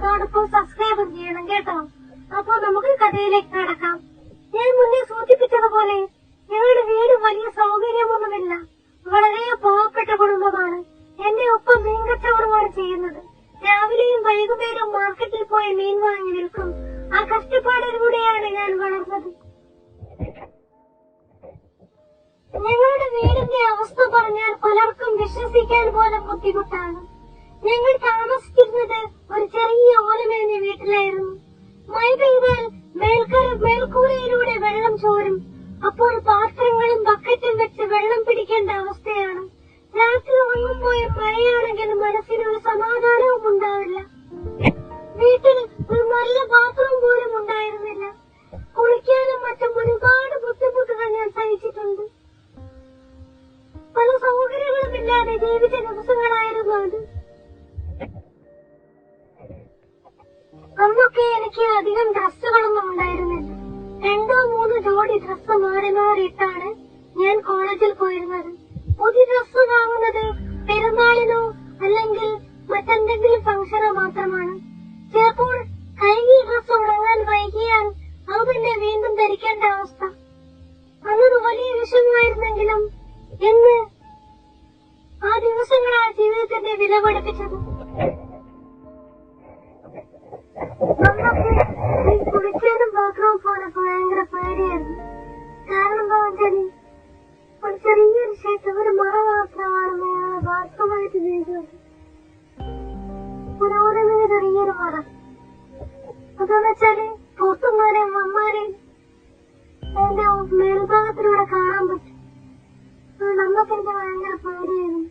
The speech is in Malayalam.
അതോടൊപ്പം സബ്സ്ക്രൈബും ചെയ്യണം കേട്ടോ. അപ്പൊ നമുക്ക് കഥയിലേക്ക് കടക്കാം. ഞാൻ മുന്നേ സൂചിപ്പിച്ചതുപോലെ ഞങ്ങളുടെ വീട് വലിയ സൗകര്യമൊന്നുമില്ല. വളരെ പാവപ്പെട്ട കുടുംബമാണ്. എന്റെ ഒപ്പം മീൻ കച്ചവടമാണ് ചെയ്യുന്നത്. രാവിലെയും വൈകുന്നേരവും മാർക്കറ്റിൽ പോയി മീൻ വാങ്ങി വിൽക്കും. ആ കഷ്ടപ്പാടിലൂടെയാണ് ഞാൻ വളർന്നത്. ഞങ്ങളുടെ വീടിന്റെ അവസ്ഥ പറഞ്ഞാൽ പലർക്കും വിശ്വസിക്കാൻ പോലും ബുദ്ധിമുട്ടാണ്. ഞങ്ങൾ താമസിച്ചിരുന്നത് ഒരു ചെറിയ ഓലമേഞ്ഞ വീട്ടിലായിരുന്നു. മഴ പെയ്താൽ മേൽക്കൂരയിലൂടെ വെള്ളം ചോരും. അപ്പോൾ പാത്രങ്ങളും ബക്കറ്റും വെച്ച് വെള്ളം പിടിക്കേണ്ട അവസ്ഥയാണ്. രാത്രി ഉറങ്ങുമ്പോഴും മഴയാണെങ്കിൽ മനസ്സിനൊരു സമാധാനവും ഉണ്ടാവില്ല. വീട്ടിൽ ഒരു നല്ല ബാത്റൂം പോലും ഉണ്ടായിരുന്നില്ല. കുളിക്കാനും മറ്റും ഒരുപാട് ബുദ്ധിമുട്ടുകൾ ഞാൻ സഹിച്ചിട്ടുണ്ട്. പല സൗകര്യങ്ങളുമില്ലാതെ ജീവിച്ച ദിവസങ്ങളായിരുന്നു അത്. അന്നൊക്കെ എനിക്ക് അധികം ഡ്രസ്സുകളൊന്നും ഉണ്ടായിരുന്നില്ല. 2-3 ജോഡി ഡ്രസ്സ് മാറി മാറിയിട്ടാണ് ഞാൻ കോളേജിൽ പോയിരുന്നത്. പുതിയ ഡ്രസ്സ് വാങ്ങുന്നത് പെരുന്നാളിനോ അല്ലെങ്കിൽ മറ്റെന്തെങ്കിലും ഫംഗ്ഷനോ മാത്രമാണ്. ചിലപ്പോൾ കഴുകിയ ഡ്രസ്സ് ഉണങ്ങാൻ വൈകിയാൽ അത് തന്നെ വീണ്ടും ധരിക്കേണ്ട അവസ്ഥ. അന്നത് വലിയ വിഷമമായിരുന്നെങ്കിലും എന്ന് ആ ദിവസങ്ങളാണ് ജീവിതത്തിന്റെ വില പഠിപ്പിച്ചത്. നമുക്ക് കുളിക്കാനും ബാത്റൂം പോലൊക്കെ ഭയങ്കര പേടിയായിരുന്നു. കാരണം എന്താ വെച്ചാല് ഒരു ചെറിയൊരു ശേഷം ഒരു മറ മാത്രമാണ് ബാത്റൂമായിട്ട് ഉപയോഗിക്കുന്നത്. പുരോഗമന ചെറിയൊരു മറ. അതെന്ന് വെച്ചാല് പുറത്തുമാരെയും വന്മാരെയും അതിന്റെ മേൽഭാഗത്തിലൂടെ കാണാൻ പറ്റും. നമുക്ക് എനിക്ക് ഭയങ്കര പേടിയായിരുന്നു.